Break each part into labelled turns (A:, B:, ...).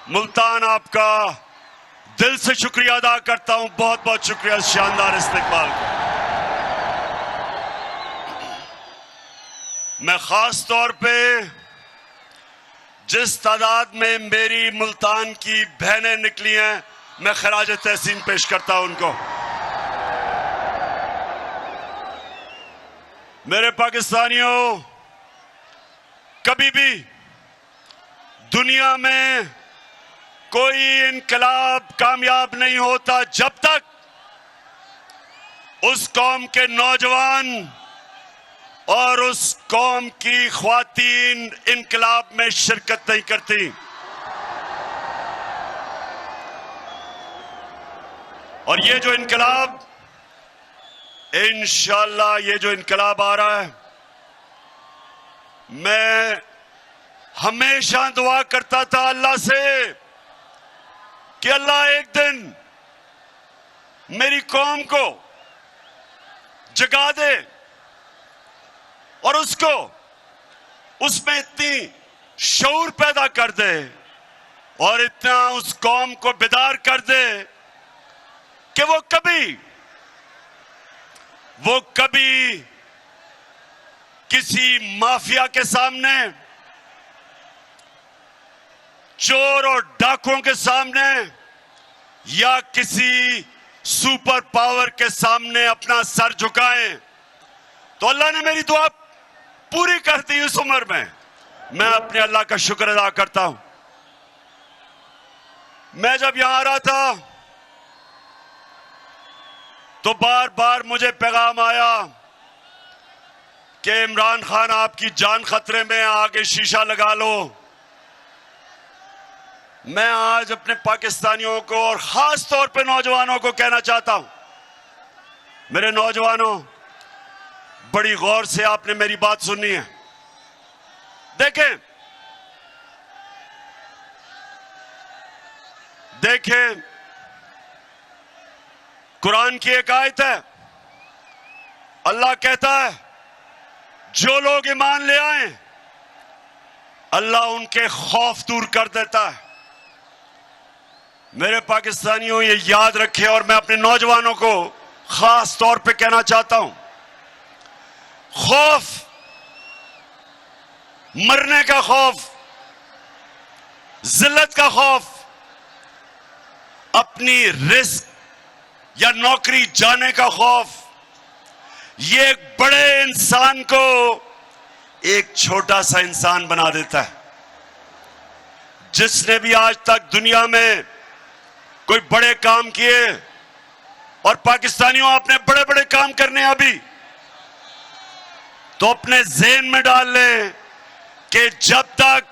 A: मुल्तान आपका दिल से शुक्रिया अदा करता हूं। बहुत बहुत शुक्रिया शानदार इस्तकबाल का। मैं खास तौर पे जिस तादाद में मेरी मुल्तान की बहनें निकली हैं, मैं खराज तहसीन पेश करता हूं उनको। मेरे पाकिस्तानियों, कभी भी दुनिया में कोई इनकलाब कामयाब नहीं होता जब तक उस कौम के नौजवान और उस कौम की ख्वातीन इनकलाब में शिरकत नहीं करती। और ये जो इनकलाब, इंशाअल्लाह ये जो इनकलाब आ रहा है, मैं हमेशा दुआ करता था अल्लाह से कि अल्लाह एक दिन मेरी कौम को जगा दे और उसको उसमें इतनी शऊर पैदा कर दे और इतना उस कौम को बेदार कर दे कि वो कभी किसी माफिया के सामने, चोर और डाकुओं के सामने या किसी सुपर पावर के सामने अपना सर झुकाएं। तो अल्लाह ने मेरी दुआ पूरी कर दी इस उम्र में। मैं अपने अल्लाह का शुक्र अदा करता हूं। मैं जब यहां आ रहा था तो बार बार मुझे पैगाम आया कि इमरान खान आपकी जान खतरे में, आगे शीशा लगा लो। मैं आज अपने पाकिस्तानियों को और खास तौर पे नौजवानों को कहना चाहता हूं, मेरे नौजवानों, बड़ी गौर से आपने मेरी बात सुननी है। देखें, कुरान की एक आयत है, अल्लाह कहता है जो लोग ईमान ले आए अल्लाह उनके खौफ दूर कर देता है। मेरे पाकिस्तानियों, ये याद रखें और मैं अपने नौजवानों को खास तौर पे कहना चाहता हूं, खौफ, मरने का खौफ, जिल्लत का खौफ, अपनी रिस्क या नौकरी जाने का खौफ, ये एक बड़े इंसान को एक छोटा सा इंसान बना देता है। जिसने भी आज तक दुनिया में कोई बड़े काम किए, और पाकिस्तानियों आपने बड़े बड़े काम करने अभी, तो अपने ज़हन में डाल लें कि जब तक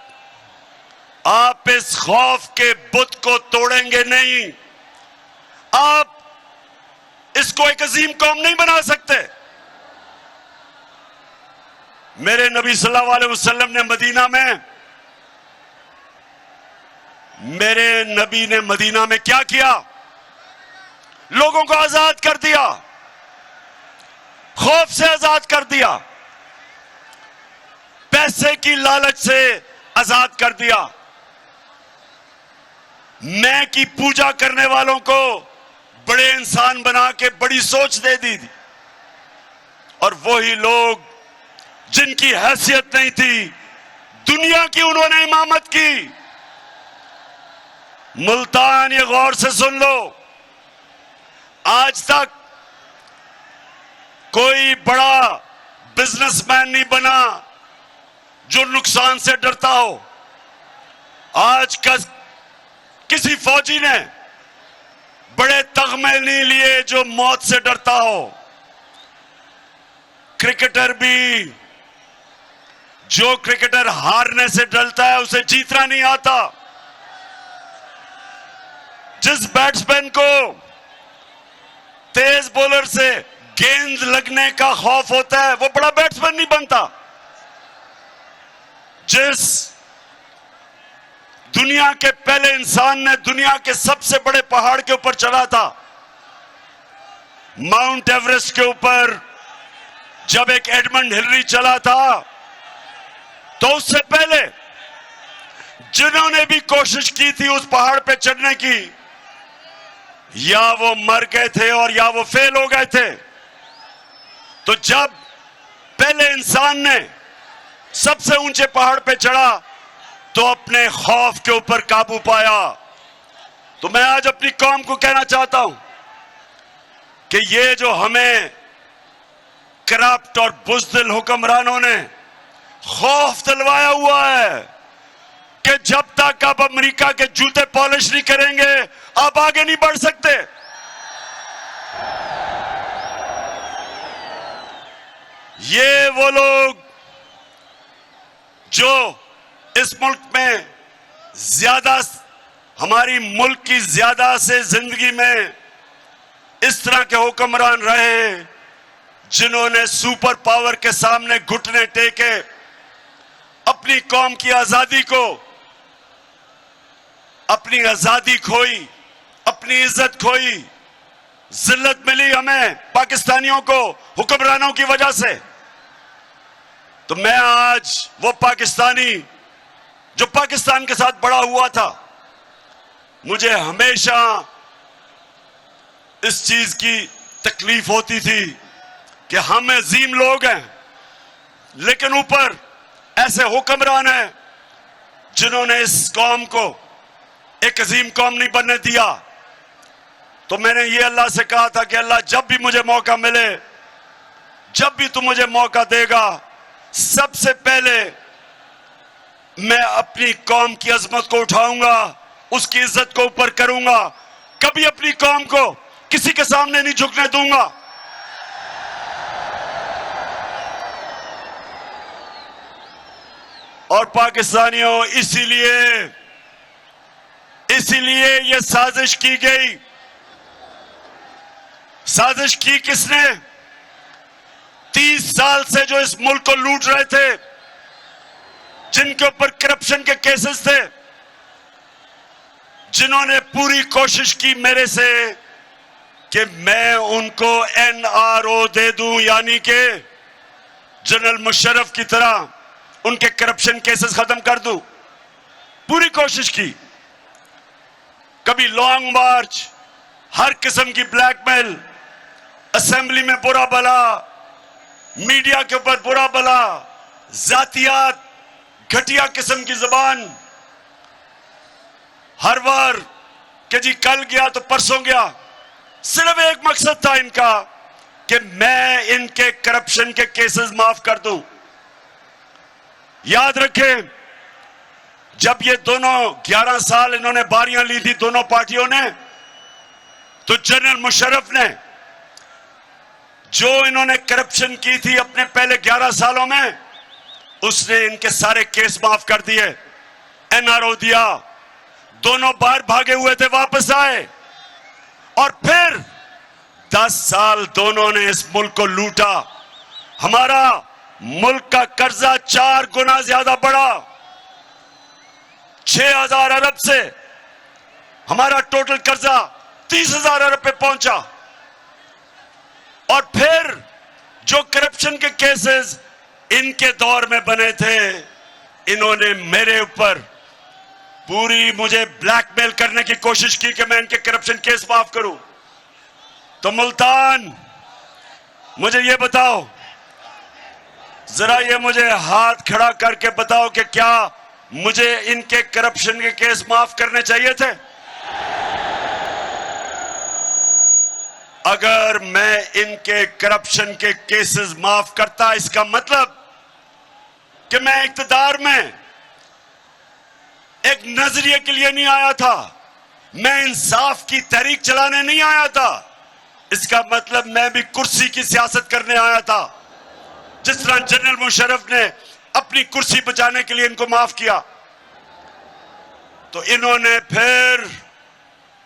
A: आप इस खौफ के बुत को तोड़ेंगे नहीं, आप इसको एक अजीम कौम नहीं बना सकते। मेरे नबी सल्लल्लाहु अलैहि वसल्लम ने मदीना में क्या किया? लोगों को आजाद कर दिया, खौफ से आजाद कर दिया, पैसे की लालच से आजाद कर दिया, मैं की पूजा करने वालों को बड़े इंसान बना के बड़ी सोच दे दी थी। और वही लोग जिनकी हैसियत नहीं थी, दुनिया की उन्होंने इमामत की। मुल्तान, ये गौर से सुन लो, आज तक कोई बड़ा बिजनेसमैन नहीं बना जो नुकसान से डरता हो। आज का किसी फौजी ने बड़े तगमे नहीं लिए जो मौत से डरता हो। क्रिकेटर भी, जो क्रिकेटर हारने से डरता है उसे जीतना नहीं आता। जिस बैट्समैन को तेज बॉलर से गेंद लगने का खौफ होता है वो बड़ा बैट्समैन नहीं बनता। जिस दुनिया के पहले इंसान ने दुनिया के सबसे बड़े पहाड़ के ऊपर चढ़ा था, माउंट एवरेस्ट के ऊपर, जब एक एडमंड हिलरी चला था, तो उससे पहले जिन्होंने भी कोशिश की थी उस पहाड़ पे चढ़ने की, या वो मर गए थे और या वो फेल हो गए थे। तो जब पहले इंसान ने सबसे ऊंचे पहाड़ पे चढ़ा तो अपने खौफ के ऊपर काबू पाया। तो मैं आज अपनी कौम को कहना चाहता हूं कि ये जो हमें करप्ट और बुज़दिल हुक्मरानों ने खौफ दिलवाया हुआ है कि जब तक आप अमेरिका के जूते पॉलिश नहीं करेंगे आप आगे नहीं बढ़ सकते। ये वो लोग जो इस मुल्क में ज्यादा, हमारी मुल्क की ज्यादा से जिंदगी में इस तरह के हुक्मरान रहे जिन्होंने सुपर पावर के सामने घुटने टेके, अपनी कौम की आजादी को, अपनी आजादी खोई, अपनी इज्जत खोई, जिल्लत मिली हमें पाकिस्तानियों को हुक्मरानों की वजह से। तो मैं आज वो पाकिस्तानी जो पाकिस्तान के साथ बड़ा हुआ था, मुझे हमेशा इस चीज की तकलीफ होती थी कि हम अजीम लोग हैं लेकिन ऊपर ऐसे हुक्मरान हैं जिन्होंने इस कौम को एक अजीम कौम नहीं बनने दिया। तो मैंने ये अल्लाह से कहा था कि अल्लाह जब भी मुझे मौका मिले, जब भी तू मुझे मौका देगा, सबसे पहले मैं अपनी कौम की अजमत को उठाऊंगा, उसकी इज्जत को ऊपर करूंगा, कभी अपनी कौम को किसी के सामने नहीं झुकने दूंगा। और पाकिस्तानियों, इसीलिए यह साजिश की गई। साजिश की किसने? 30 साल से जो इस मुल्क को लूट रहे थे, जिनके ऊपर करप्शन के केसेस थे, जिन्होंने पूरी कोशिश की मेरे से कि मैं उनको NRO दे दूं, यानी कि जनरल मुशर्रफ की तरह उनके करप्शन केसेस खत्म कर दूं। पूरी कोशिश की, कभी लॉन्ग मार्च, हर किस्म की ब्लैकमेल, असेंबली में बुरा भला, मीडिया के ऊपर बुरा भला, जातियात, घटिया किस्म की जबान, हर बार कि जी कल गया तो परसों गया। सिर्फ एक मकसद था इनका कि मैं इनके करप्शन के केसेस माफ कर दूं। याद रखें, जब ये दोनों 11 साल इन्होंने बारियां ली थी दोनों पार्टियों ने, तो जनरल मुशर्रफ ने जो इन्होंने करप्शन की थी अपने पहले 11 सालों में, उसने इनके सारे केस माफ कर दिए, NRO दिया। दोनों बाहर भागे हुए थे, वापस आए, और फिर 10 साल दोनों ने इस मुल्क को लूटा। हमारा मुल्क का कर्जा 4 गुना ज्यादा बढ़ा, 6,000 अरब से हमारा टोटल कर्जा 30,000 अरब पे पहुंचा। और फिर जो करप्शन के केसेस इनके दौर में बने थे, इन्होंने मेरे ऊपर पूरी मुझे ब्लैकमेल करने की कोशिश की कि मैं इनके करप्शन केस माफ करूं। तो मुल्तान, मुझे ये बताओ, जरा ये मुझे हाथ खड़ा करके बताओ कि क्या मुझे इनके करप्शन के केस माफ करने चाहिए थे? अगर मैं इनके करप्शन के केसेस माफ करता, इसका मतलब कि मैं इक्तदार में एक नजरिए के लिए नहीं आया था, मैं इंसाफ की तहरीक चलाने नहीं आया था। इसका मतलब मैं भी कुर्सी की सियासत करने आया था। जिस तरह जनरल मुशर्रफ ने अपनी कुर्सी बचाने के लिए इनको माफ किया, तो इन्होंने फिर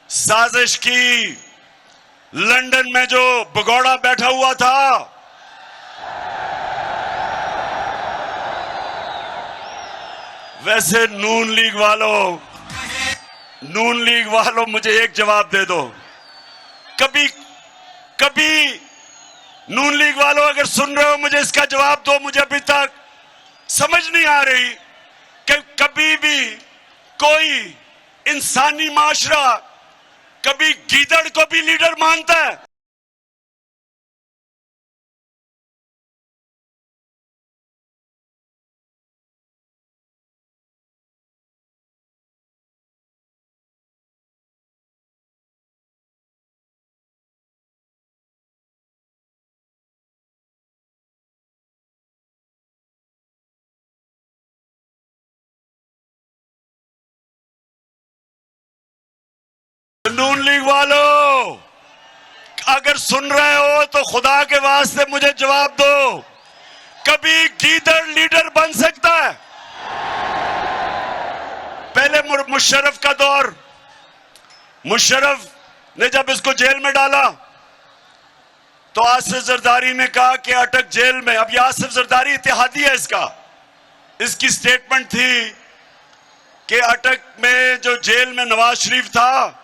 A: साजिश की। लंदन में जो भगोड़ा बैठा हुआ था, वैसे नून लीग वालों मुझे एक जवाब दे दो। कभी नून लीग वालों अगर सुन रहे हो, मुझे इसका जवाब दो। मुझे अभी तक समझ नहीं आ रही कि कभी भी कोई इंसानी माशरा कभी गीदड़ को भी लीडर मानता है? नून लीग वालों, अगर सुन रहे हो तो खुदा के वास्ते मुझे जवाब दो, कभी गीदड़ लीडर बन सकता है? पहले मुशर्रफ का दौर, मुशर्रफ ने जब इसको जेल में डाला तो आसिफ जरदारी ने कहा कि अटक जेल में। अब ये आसिफ जरदारी इत्तेहादी है, इसकी स्टेटमेंट थी कि अटक में जो जेल में नवाज शरीफ था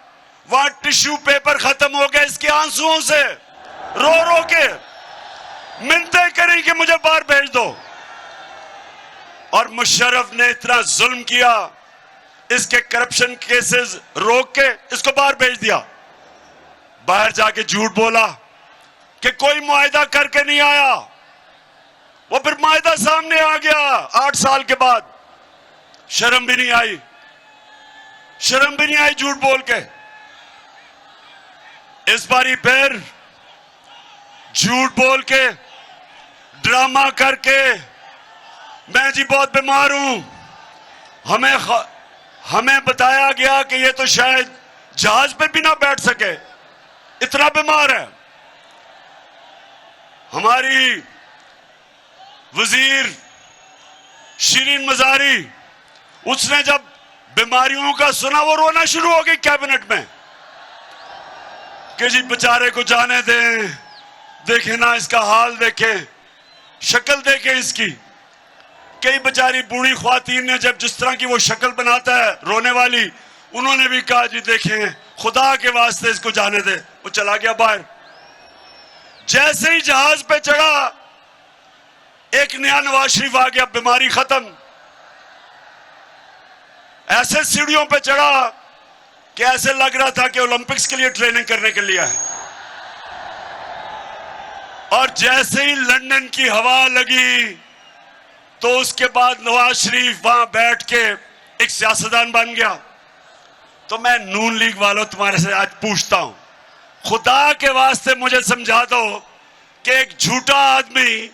A: वहां टिश्यू पेपर खत्म हो गए इसके आंसुओं से, रो रो के मिन्नतें करी कि मुझे बाहर भेज दो। और मुशर्रफ ने इतना जुल्म किया, इसके करप्शन केसेस रोक के इसको बाहर भेज दिया। बाहर जाके झूठ बोला कि कोई मुआहदा करके नहीं आया, वो फिर मुआहदा सामने आ गया 8 साल के बाद। शर्म भी नहीं आई, शर्म भी नहीं आई झूठ बोल के। इस बारी फिर झूठ बोल के, ड्रामा करके, मैं जी बहुत बीमार हूं, हमें बताया गया कि ये तो शायद जहाज पे भी ना बैठ सके, इतना बीमार है। हमारी वजीर शिरीन मजारी, उसने जब बीमारियों का सुना वो रोना शुरू हो गई कैबिनेट में कि जी बेचारे को जाने दें, देखे ना इसका हाल, देखे शक्ल, देखे इसकी। कई बेचारी बूढ़ी ख्वातीन ने जब जिस तरह की वो शक्ल बनाता है रोने वाली, उन्होंने भी कहा जी देखें खुदा के वास्ते इसको जाने दे। वो चला गया बाहर। जैसे ही जहाज पे चढ़ा एक नया नवाज शरीफ आ गया, बीमारी खत्म। ऐसे सीढ़ियों पे चढ़ा कि ऐसे लग रहा था कि ओलंपिक्स के लिए ट्रेनिंग करने के लिए है। और जैसे ही लंदन की हवा लगी तो उसके बाद नवाज शरीफ वहां बैठ के एक सियासतदान बन गया। तो मैं नून लीग वालों तुम्हारे से आज पूछता हूं, खुदा के वास्ते मुझे समझा दो कि एक झूठा आदमी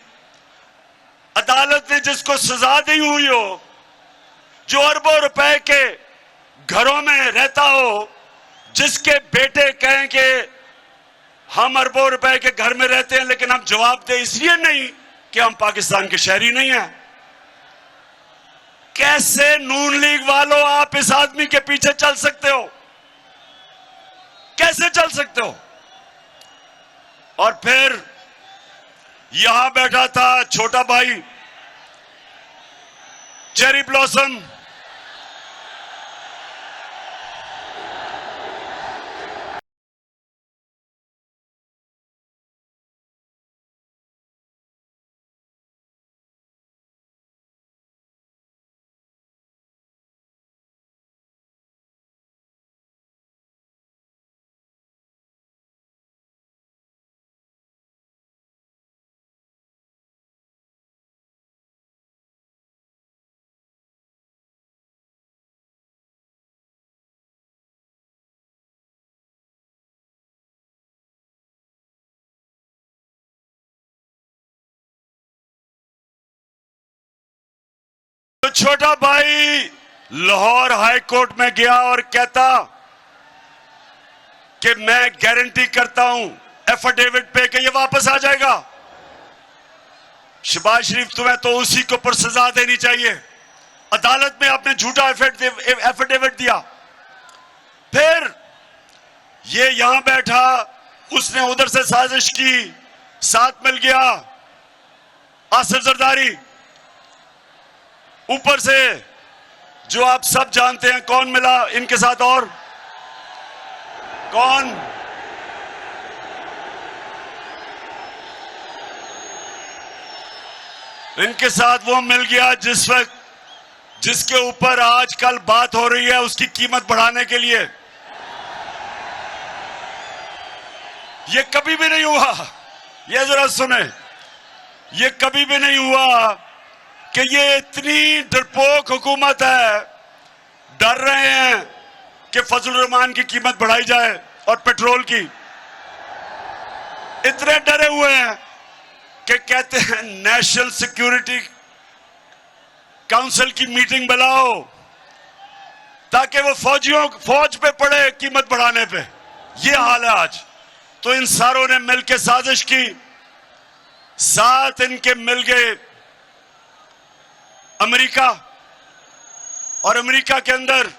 A: अदालत ने जिसको सजा दी हुई हो, जो अरबों रुपए के घरों में रहता हो, जिसके बेटे कहें कि हम अरबों रुपए के घर में रहते हैं लेकिन हम जवाब दे इसलिए नहीं कि हम पाकिस्तान के शहरी नहीं हैं। कैसे नून लीग वालों आप इस आदमी के पीछे चल सकते हो? कैसे चल सकते हो? और फिर यहां बैठा था छोटा भाई चेरी ब्लॉसम, तो छोटा भाई लाहौर हाई कोर्ट में गया और कहता कि मैं गारंटी करता हूं एफिडेविट पे कि ये वापस आ जाएगा। शहबाज शरीफ तुम्हें तो उसी को पर सजा देनी चाहिए। अदालत में आपने झूठा एफिडेविट दिया, फिर ये यहां बैठा, उसने उधर से साजिश की, साथ मिल गया आसिफ जरदारी, ऊपर से जो आप सब जानते हैं कौन मिला इनके साथ, और कौन? इनके साथ वो मिल गया जिसके ऊपर आजकल बात हो रही है उसकी कीमत बढ़ाने के लिए, ये कभी भी नहीं हुआ। ये जरा सुने, ये कभी भी नहीं हुआ कि ये इतनी डरपोक हुकूमत है, डर रहे हैं कि फजल रहमान की कीमत बढ़ाई जाए और पेट्रोल की, इतने डरे हुए हैं कि कहते हैं नेशनल सिक्योरिटी काउंसिल की मीटिंग बुलाओ ताकि वो फौज पे पड़े कीमत बढ़ाने पे। ये हाल है आज। तो इन सारों ने मिलकर साजिश की, साथ इनके मिल गए अमेरिका, और अमेरिका के अंदर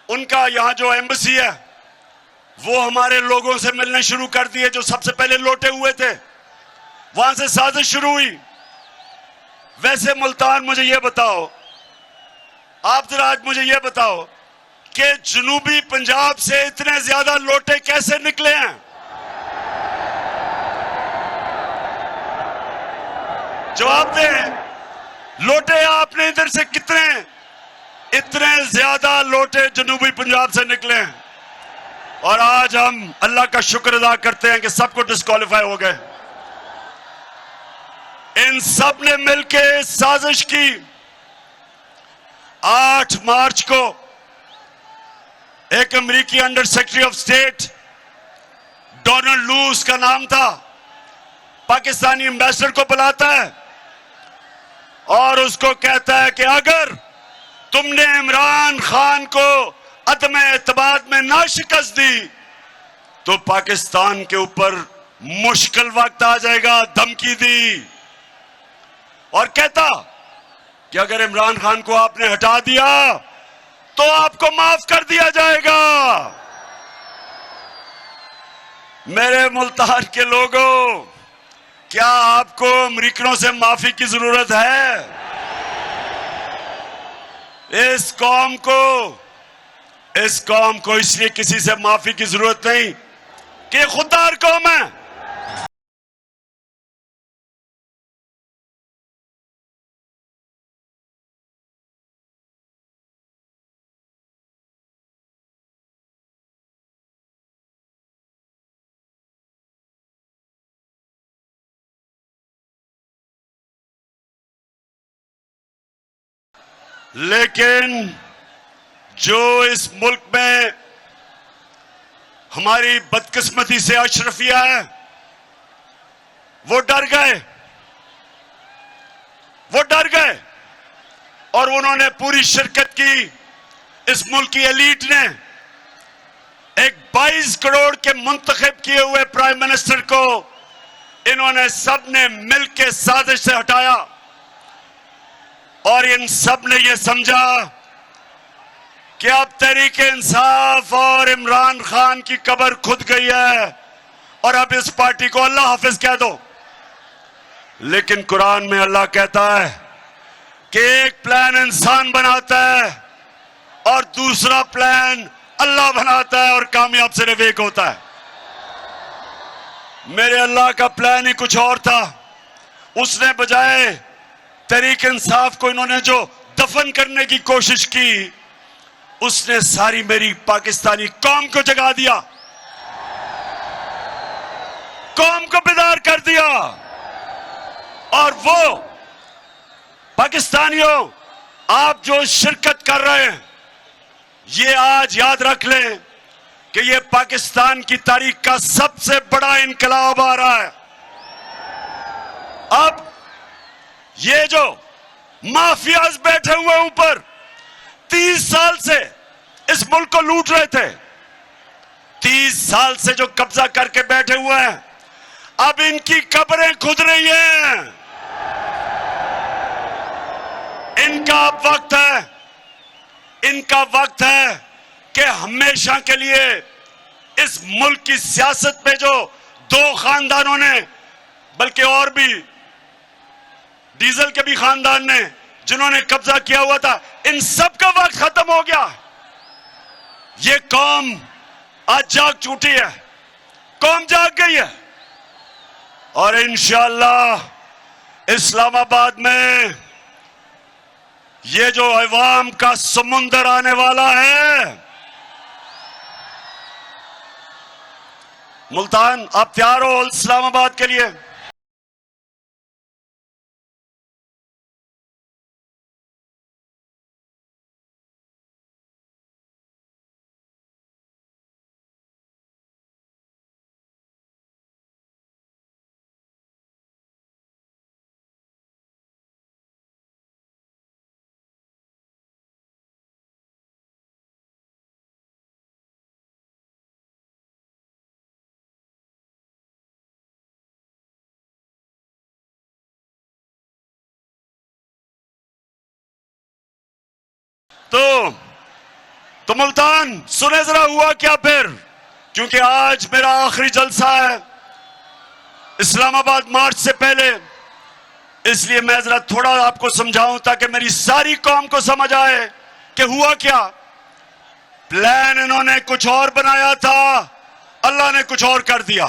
A: उनका यहां जो एम्बेसी है वो हमारे लोगों से मिलने शुरू कर दिए जो सबसे पहले लौटे हुए थे, वहां से साजिश शुरू हुई। वैसे मुल्तान, मुझे यह बताओ, आप जरा आज मुझे यह बताओ कि जनूबी पंजाब से इतने ज्यादा लोटे कैसे निकले हैं? जवाब दें, लोटे आपने इधर से कितने, इतने ज्यादा लोटे जनूबी पंजाब से निकले हैं। और आज हम अल्लाह का शुक्र अदा करते हैं कि सबको डिस्क्वालीफाई हो गए। इन सब ने मिलकर साजिश की। 8 मार्च को एक अमेरिकी under secretary of state, Donald लू उसका नाम था, पाकिस्तानी एम्बेसडर को बुलाता है और उसको कहता है कि अगर तुमने इमरान खान को अदम एतमाद में ना शिकस्त दी तो पाकिस्तान के ऊपर मुश्किल वक्त आ जाएगा। धमकी दी और कहता कि अगर इमरान खान को आपने हटा दिया तो आपको माफ कर दिया जाएगा। मेरे मुल्तान के लोगों, क्या आपको अमेरिकनों से माफी की जरूरत है? इस कौम को इसलिए किसी से माफी की जरूरत नहीं कि खुददार कौम है। लेकिन जो इस मुल्क में हमारी बदकिस्मती से अशरफिया है, वो डर गए और उन्होंने पूरी शिरकत की। इस मुल्क की एलीट ने एक 22 करोड़ के मुंतखब किए हुए प्राइम मिनिस्टर को इन्होंने सबने मिलकर साजिश से हटाया और इन सब ने यह समझा कि अब तहरीक इंसाफ और इमरान खान की कब्र खुद गई है और अब इस पार्टी को अल्लाह हाफिज कह दो। लेकिन कुरान में अल्लाह कहता है कि एक प्लान इंसान बनाता है और दूसरा प्लान अल्लाह बनाता है और कामयाब सिर्फ एक होता है। मेरे अल्लाह का प्लान ही कुछ और था। उसने बजाय तहरीक इंसाफ को इन्होंने जो दफन करने की कोशिश की, उसने सारी मेरी पाकिस्तानी कौम को जगा दिया, कौम को बेदार कर दिया। और वो पाकिस्तानियों, आप जो शिरकत कर रहे हैं, ये आज याद रख लें कि ये पाकिस्तान की तारीख का सबसे बड़ा इनकलाब आ रहा है। अब ये जो माफियाज बैठे हुए ऊपर 30 साल से इस मुल्क को लूट रहे थे, 30 साल से जो कब्जा करके बैठे हुए हैं, अब इनकी कब्रें खुद रही हैं। इनका वक्त है कि हमेशा के लिए इस मुल्क की सियासत में जो 2 खानदानों ने, बल्कि और भी डीजल के भी खानदान ने जिन्होंने कब्जा किया हुआ था, इन सब का वक्त खत्म हो गया। ये कौम आज जाग उठी है, कौम जाग गई है और इंशाअल्लाह इस्लामाबाद में ये जो अवाम का समुंदर आने वाला है, मुल्तान आप तैयार हो इस्लामाबाद के लिए? तो मुल्तान सुने जरा हुआ क्या फिर, क्योंकि आज मेरा आखिरी जलसा है इस्लामाबाद मार्च से पहले, इसलिए मैं जरा थोड़ा आपको समझाऊं ताकि मेरी सारी कौम को समझ आए कि हुआ क्या। प्लान इन्होंने कुछ और बनाया था, अल्लाह ने कुछ और कर दिया।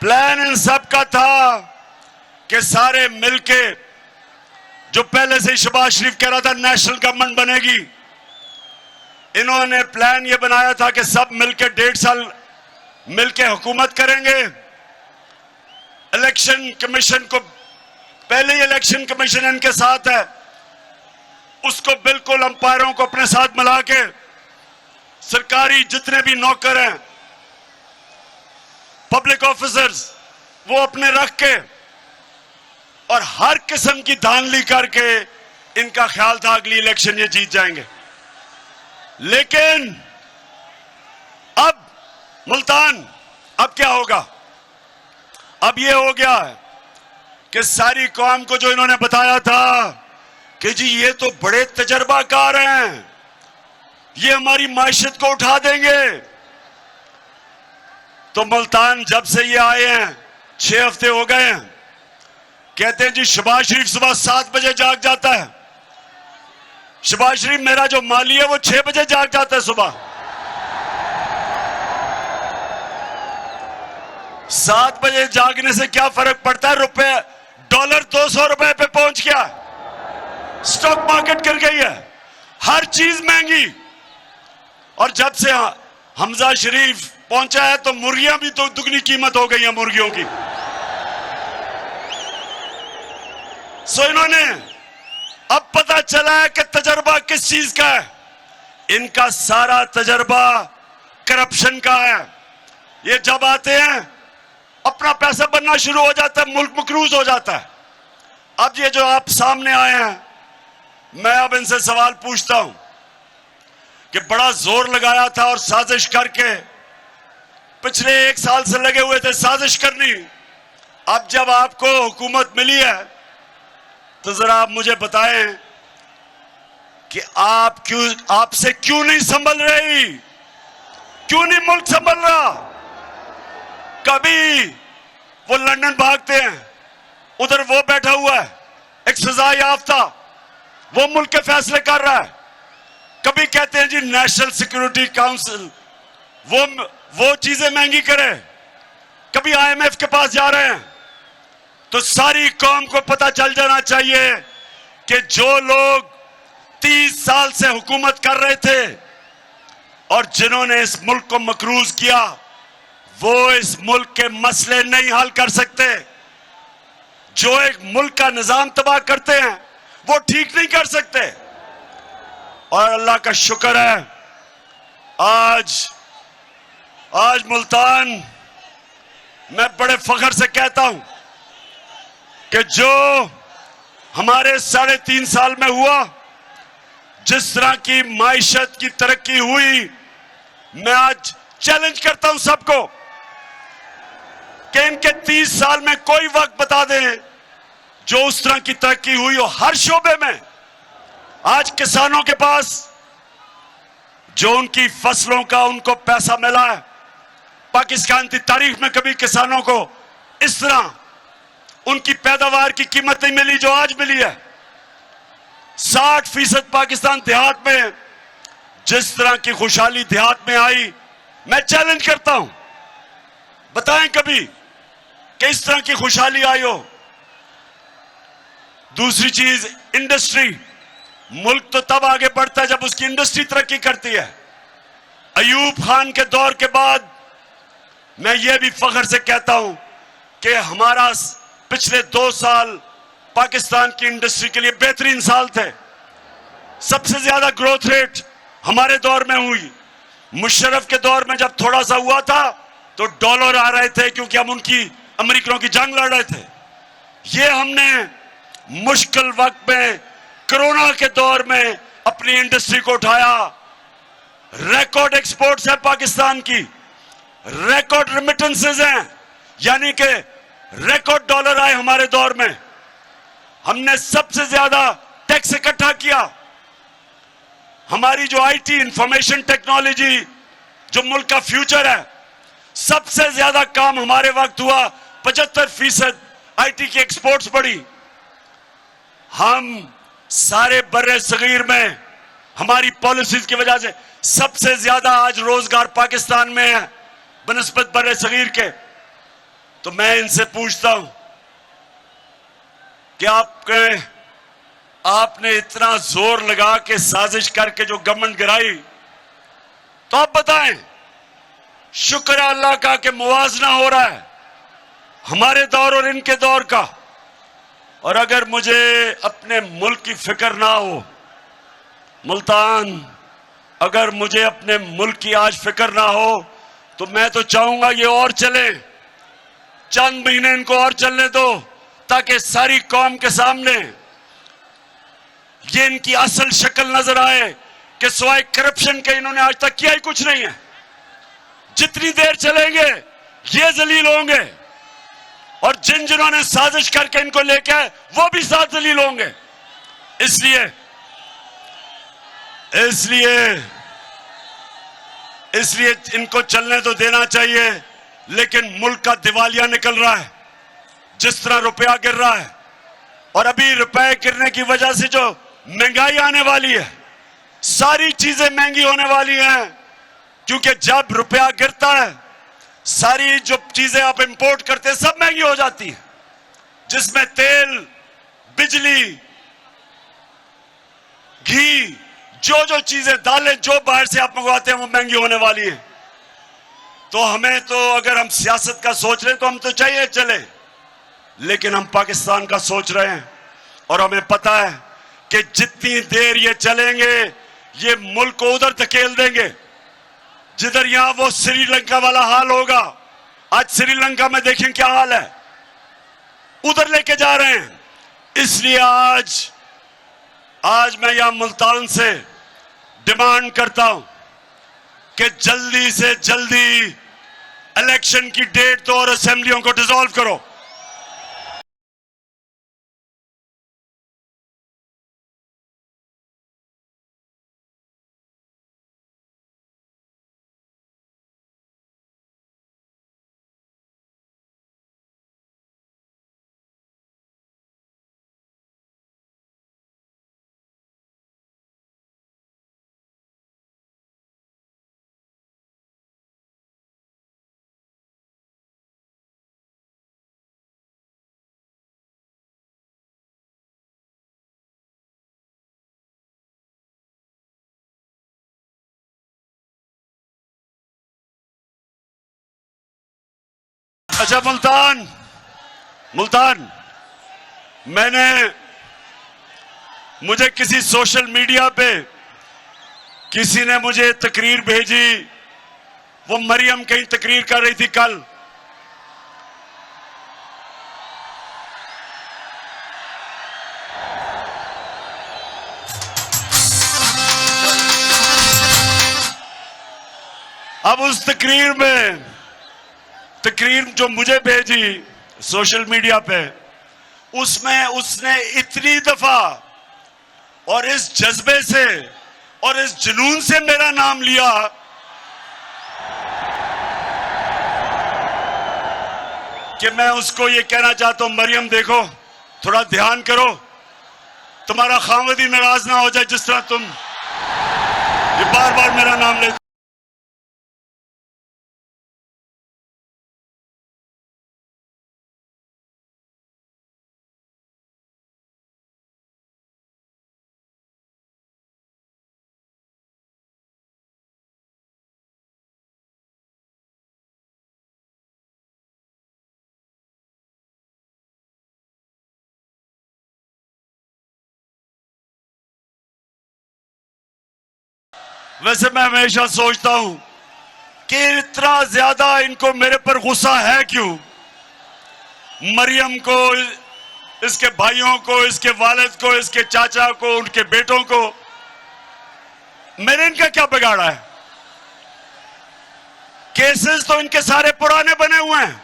A: प्लान इन सब का था कि सारे मिलके, जो पहले से शहबाज शरीफ कह रहा था नेशनल गवर्नमेंट बनेगी, इन्होंने प्लान ये बनाया था कि सब मिलके 1.5 साल मिलके हुकूमत करेंगे। इलेक्शन कमीशन को, पहले ही इलेक्शन कमीशन इनके साथ है, उसको बिल्कुल अंपायरों को अपने साथ मिला के सरकारी जितने भी नौकर हैं, पब्लिक ऑफिसर्स, वो अपने रख के और हर किस्म की धांधली करके इनका ख्याल था अगली इलेक्शन ये जीत जाएंगे। लेकिन अब मुल्तान, अब क्या होगा? अब ये हो गया है कि सारी कौम को जो इन्होंने बताया था कि जी ये तो बड़े तजर्बाकार हैं, ये हमारी मायशत को उठा देंगे, तो मुल्तान जब से ये आए हैं 6 हफ्ते हो गए हैं, कहते हैं जी शहबाज शरीफ सुबह 7 बजे जाग जाता है। शहबाज शरीफ मेरा जो माली है वो 6 बजे जाग जाता है सुबह। 7 बजे जागने से क्या फर्क पड़ता है? रुपए डॉलर 200 रुपए पे पहुंच गया, स्टॉक मार्केट गिर गई है, हर चीज महंगी। और जब से हमजा शरीफ पहुंचा है तो मुर्गियां भी तो दुगनी कीमत हो गई है मुर्गियों की। सो इन्होंने अब पता चला है कि तजर्बा किस चीज का है। इनका सारा तजर्बा करप्शन का है। ये जब आते हैं अपना पैसा बनना शुरू हो जाता है, मुल्क मकरूज हो जाता है। अब ये जो आप सामने आए हैं, मैं अब इनसे सवाल पूछता हूं कि बड़ा जोर लगाया था और साजिश करके पिछले 1 साल से लगे हुए थे साजिश करनी। अब जब आपको हुकूमत मिली है तो जरा आप मुझे बताएं कि आपसे क्यों नहीं संभल रही, क्यों नहीं मुल्क संभल रहा? कभी वो लंदन भागते हैं, उधर वो बैठा हुआ है एक सजा याफ्ता, वो मुल्क के फैसले कर रहा है। कभी कहते हैं जी नेशनल सिक्योरिटी काउंसिल वो चीजें महंगी करे, कभी IMF के पास जा रहे हैं। तो सारी कौम को पता चल जाना चाहिए कि जो लोग 30 साल से हुकूमत कर रहे थे और जिन्होंने इस मुल्क को मकरूज किया, वो इस मुल्क के मसले नहीं हल कर सकते। जो एक मुल्क का निजाम तबाह करते हैं वो ठीक नहीं कर सकते। और अल्लाह का शुक्र है आज मुल्तान, मैं बड़े फख्र से कहता हूं कि जो हमारे 3.5 साल में हुआ, जिस तरह की माइशत की तरक्की हुई, मैं आज चैलेंज करता हूं सबको कि इनके 30 साल में कोई वक्त बता दें जो उस तरह की तरक्की हुई हो हर शोबे में। आज किसानों के पास जो उनकी फसलों का उनको पैसा मिला है, पाकिस्तान की तारीख में कभी किसानों को इस तरह उनकी पैदावार की कीमत नहीं मिली जो आज मिली है। 60% पाकिस्तान देहात में जिस तरह की खुशहाली देहात में आई, मैं चैलेंज करता हूं, बताएं कभी कि इस तरह की खुशहाली आई हो। दूसरी चीज इंडस्ट्री। मुल्क तो तब आगे बढ़ता है जब उसकी इंडस्ट्री तरक्की करती है। अयूब खान के दौर के बाद मैं ये भी फख्र से कहता हूं कि हमारा पिछले 2 साल पाकिस्तान की इंडस्ट्री के लिए बेहतरीन साल थे। सबसे ज्यादा ग्रोथ रेट हमारे दौर में हुई। मुशर्रफ के दौर में जब थोड़ा सा हुआ था तो डॉलर आ रहे थे क्योंकि हम उनकी अमेरिकनों की जंग लड़ रहे थे। ये हमने मुश्किल वक्त में कोरोना के दौर में अपनी इंडस्ट्री को उठाया। रिकॉर्ड एक्सपोर्ट्स है पाकिस्तान की, रिकॉर्ड रेमिटेंसेस हैं, यानी कि रिकॉर्ड डॉलर आए हमारे दौर में। हमने सबसे ज्यादा टैक्स इकट्ठा किया। हमारी जो आईटी इंफॉर्मेशन टेक्नोलॉजी जो मुल्क का फ्यूचर है, सबसे ज्यादा काम हमारे वक्त हुआ। 75% आईटी की एक्सपोर्ट्स बढ़ी। हम सारे बर्रे सगीर में हमारी पॉलिसीज की वजह से सबसे ज्यादा आज रोजगार पाकिस्तान में है बनस्बत बर्रे सगीर के। तो मैं इनसे पूछता हूं कि आपने इतना जोर लगा के साजिश करके जो गवर्नमेंट गिराई, तो आप बताएं, शुक्र है अल्लाह का कि मुवाजना हो रहा है हमारे दौर और इनके दौर का। और अगर मुझे अपने मुल्क की फिक्र ना हो मुल्तान, अगर मुझे अपने मुल्क की आज फिक्र ना हो तो मैं तो चाहूंगा ये और चले, चंद महीने इनको और चलने दो ताकि सारी कौम के सामने ये इनकी असल शक्ल नजर आए कि सिवाय करप्शन के इन्होंने आज तक किया ही कुछ नहीं है। जितनी देर चलेंगे ये जलील होंगे और जिन्होंने साजिश करके इनको लेके आए वो भी साथ जलील होंगे। इसलिए इनको चलने तो देना चाहिए, लेकिन मुल्क का दिवालिया निकल रहा है जिस तरह रुपया गिर रहा है। और अभी रुपए गिरने की वजह से जो महंगाई आने वाली है, सारी चीजें महंगी होने वाली हैं, क्योंकि जब रुपया गिरता है सारी जो चीजें आप इंपोर्ट करते हैं सब महंगी हो जाती है, जिसमें तेल, बिजली, घी, जो चीजें, दालें जो बाहर से आप मंगवाते हैं वो महंगी होने वाली है। तो हमें तो अगर हम सियासत का सोच रहे हैं तो हम तो चाहिए चले, लेकिन हम पाकिस्तान का सोच रहे हैं और हमें पता है कि जितनी देर ये चलेंगे ये मुल्क को उधर धकेल देंगे जिधर यहां वो श्रीलंका वाला हाल होगा। आज श्रीलंका में देखें क्या हाल है, उधर लेके जा रहे हैं। इसलिए आज मैं यहां मुल्तान से डिमांड करता हूं कि जल्दी से जल्दी इलेक्शन की डेट दो और असेंबलियों को डिसॉल्व करो। अच्छा मुल्तान मुझे किसी सोशल मीडिया पे किसी ने मुझे तकरीर भेजी, वो मरियम कहीं तकरीर कर रही थी कल। अब उस तकरीर जो मुझे भेजी सोशल मीडिया पे, उसमें उसने इतनी दफा और इस जज्बे से और इस जुनून से मेरा नाम लिया कि मैं उसको ये कहना चाहता हूं, मरियम देखो, थोड़ा ध्यान करो, तुम्हारा खामद ही नाराज ना हो जाए जिस तरह तुम ये बार बार मेरा नाम ले। वैसे मैं हमेशा सोचता हूं कि इतना ज्यादा इनको मेरे पर गुस्सा है क्यों। मरियम को, इसके भाइयों को, इसके वालिद को, इसके चाचा को, उनके बेटों को, मैंने इनका क्या बिगाड़ा है। केसेस तो इनके सारे पुराने बने हुए हैं।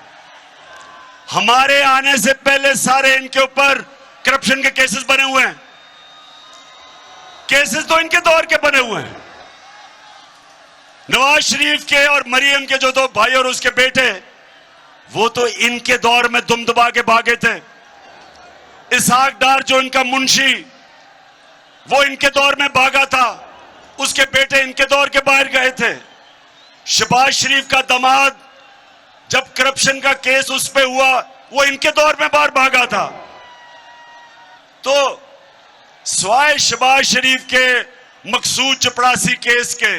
A: हमारे आने से पहले सारे इनके ऊपर करप्शन के केसेस बने हुए हैं। केसेस तो इनके दौर के बने हुए हैं। नवाज शरीफ के और मरियम के जो दो भाई और उसके बेटे, वो तो इनके दौर में दुम दबा के भागे थे। इसहाक डार जो इनका मुंशी, वो इनके दौर में भागा था। उसके बेटे इनके दौर के बाहर गए थे। शहबाज शरीफ का दामाद, जब करप्शन का केस उस पे हुआ, वो इनके दौर में बाहर भागा था। तो स्वाय शहबाज शरीफ के मकसूद चपड़ासी केस के,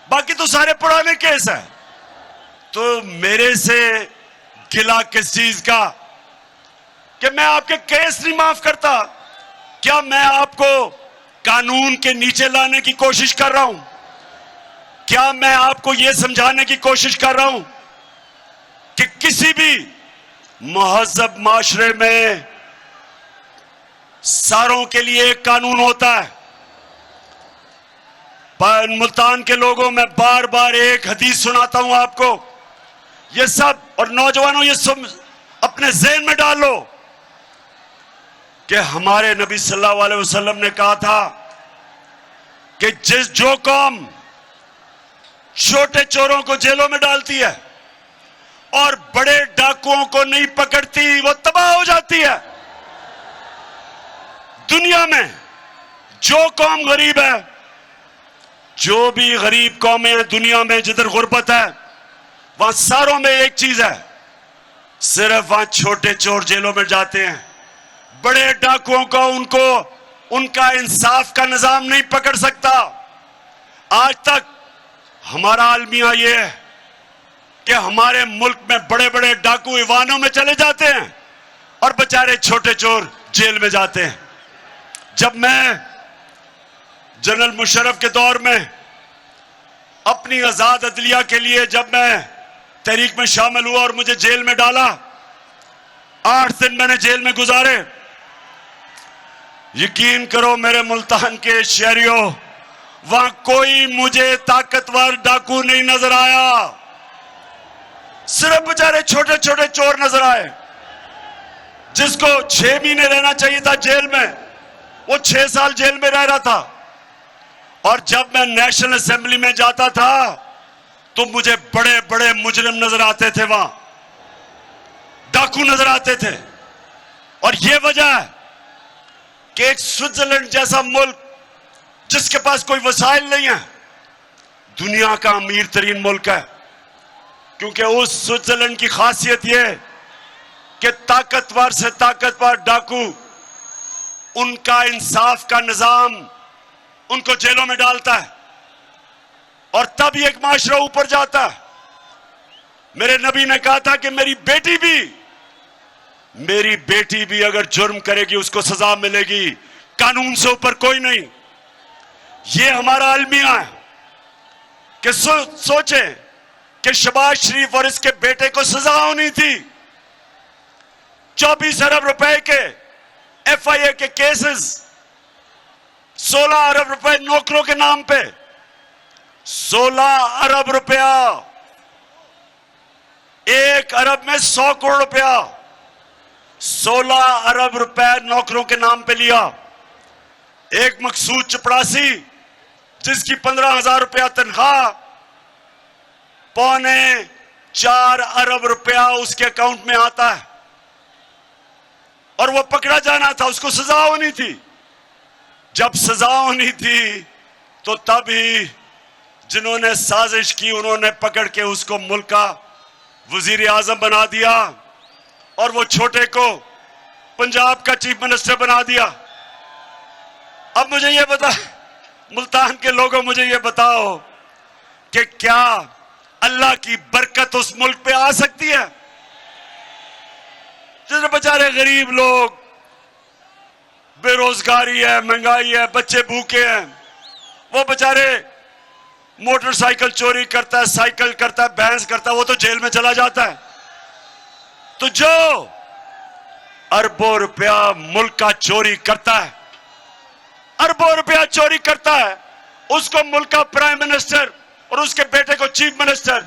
A: बाकी तो सारे पुराने केस हैं। तो मेरे से गिला किस चीज का कि मैं आपके केस नहीं माफ करता? क्या मैं आपको कानून के नीचे लाने की कोशिश कर रहा हूं? क्या मैं आपको यह समझाने की कोशिश कर रहा हूं कि किसी भी महज़ब माशरे में सारों के लिए एक कानून होता है? पर मुल्तान के लोगों, मैं बार बार एक हदीस सुनाता हूं आपको, ये सब, और नौजवानों ये सब अपने ज़हन में डाल लो कि हमारे नबी सल्लल्लाहु अलैहि वसल्लम ने कहा था कि जो कौम छोटे चोरों को जेलों में डालती है और बड़े डाकुओं को नहीं पकड़ती, वो तबाह हो जाती है। दुनिया में जो कौम गरीब है, जो भी गरीब कौमें हैं दुनिया में, जिधर गुर्बत है, वहां सारों में एक चीज है, सिर्फ वहां छोटे चोर जेलों में जाते हैं। बड़े डाकुओं को, उनका इंसाफ का निजाम नहीं पकड़ सकता। आज तक हमारा अलमिया ये है कि हमारे मुल्क में बड़े बड़े डाकू ईवानों में चले जाते हैं और बेचारे छोटे चोर जेल में जाते हैं। जब मैं जनरल मुशर्रफ के दौर में अपनी आजाद अदलिया के लिए जब मैं तहरीक में शामिल हुआ और मुझे जेल में डाला, 8 दिन मैंने जेल में गुजारे। यकीन करो मेरे मुल्तान के शहरियों, वहां कोई मुझे ताकतवर डाकू नहीं नजर आया, सिर्फ बेचारे छोटे छोटे चोर नजर आए। जिसको 6 महीने रहना चाहिए था जेल में, वो 6 साल जेल में रह रहा था। और जब मैं नेशनल असेंबली में जाता था तो मुझे बड़े बड़े मुजरिम नजर आते थे, वहां डाकू नजर आते थे। और यह वजह है कि एक स्विट्जरलैंड जैसा मुल्क जिसके पास कोई वसाइल नहीं है, दुनिया का अमीर तरीन मुल्क है, क्योंकि उस स्विट्जरलैंड की खासियत यह है कि ताकतवर से ताकतवर डाकू, उनका इंसाफ का निजाम उनको जेलों में डालता है और तब एक माशरा ऊपर जाता है। मेरे नबी ने कहा था कि मेरी बेटी भी अगर जुर्म करेगी उसको सजा मिलेगी, कानून से ऊपर कोई नहीं। ये हमारा अलमिया है कि सोचे कि शहबाज शरीफ और इसके बेटे को सजा होनी थी। 24 अरब रुपए के FIA के केसेस, 16 अरब रुपए नौकरों के नाम पे, 16 अरब रुपया, 1 अरब में 100 करोड़ रुपया, 16 अरब रुपए नौकरों के नाम पे लिया। एक मकसूद चपड़ासी जिसकी 15,000 रुपया तनख्वाह, 4.25 अरब रुपया उसके अकाउंट में आता है और वो पकड़ा जाना था, उसको सजा होनी थी। जब सजा होनी थी तो तभी जिन्होंने साजिश की उन्होंने पकड़ के उसको मुल्क का वजीर आजम बना दिया और वो छोटे को पंजाब का चीफ मिनिस्टर बना दिया। अब मुझे ये बता, मुल्तान के लोगों, मुझे ये बताओ कि क्या अल्लाह की बरकत उस मुल्क पे आ सकती है जिसमें बेचारे गरीब लोग, बेरोजगारी है, महंगाई है, बच्चे भूखे हैं, वो बेचारे मोटरसाइकिल चोरी करता है, साइकिल करता है, भैंस करता है, वो तो जेल में चला जाता है। तो जो अरबों रुपया मुल्क का चोरी करता है, अरबों रुपया चोरी करता है, उसको मुल्क का प्राइम मिनिस्टर और उसके बेटे को चीफ मिनिस्टर,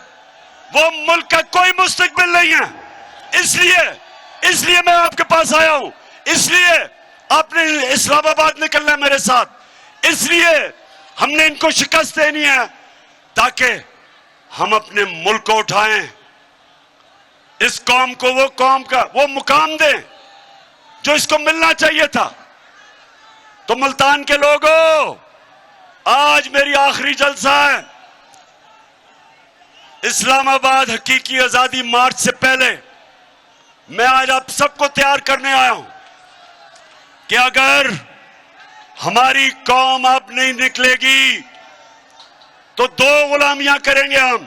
A: वो मुल्क का कोई मुस्तकबिल नहीं है। इसलिए मैं आपके पास आया हूं। इसलिए आपने इस्लामाबाद निकलना है मेरे साथ। इसलिए हमने इनको शिकस्त देनी है ताकि हम अपने मुल्क को उठाएं, इस कौम को वो मुकाम दें जो इसको मिलना चाहिए था। तो मुल्तान के लोगों, आज मेरी आखिरी जलसा है। इस्लामाबाद हकीकी आजादी मार्च से पहले मैं आज आप सबको तैयार करने आया हूं कि अगर हमारी कौम अब नहीं निकलेगी तो दो गुलामियां करेंगे हम।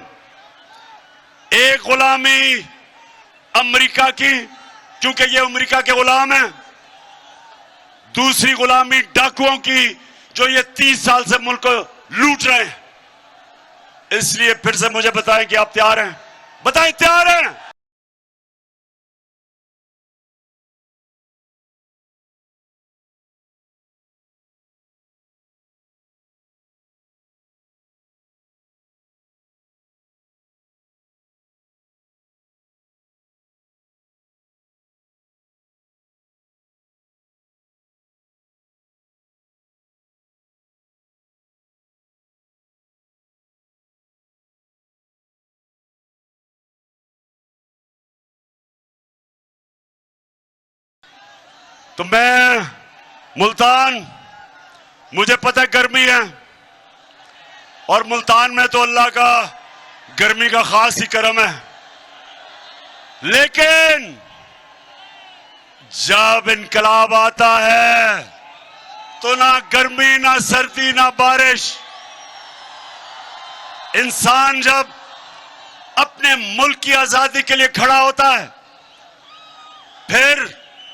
A: एक गुलामी अमेरिका की, क्योंकि ये अमेरिका के गुलाम हैं। दूसरी गुलामी डाकुओं की, जो ये 30 साल से मुल्क को लूट रहे हैं। इसलिए फिर से मुझे बताएं कि आप तैयार हैं? बताएं, तैयार हैं? तो मैं मुल्तान, मुझे पता है गर्मी है, और मुल्तान में तो अल्लाह का गर्मी का खास ही करम है। लेकिन जब इनकलाब आता है तो ना गर्मी, ना सर्दी, ना बारिश। इंसान जब अपने मुल्क की आजादी के लिए खड़ा होता है, फिर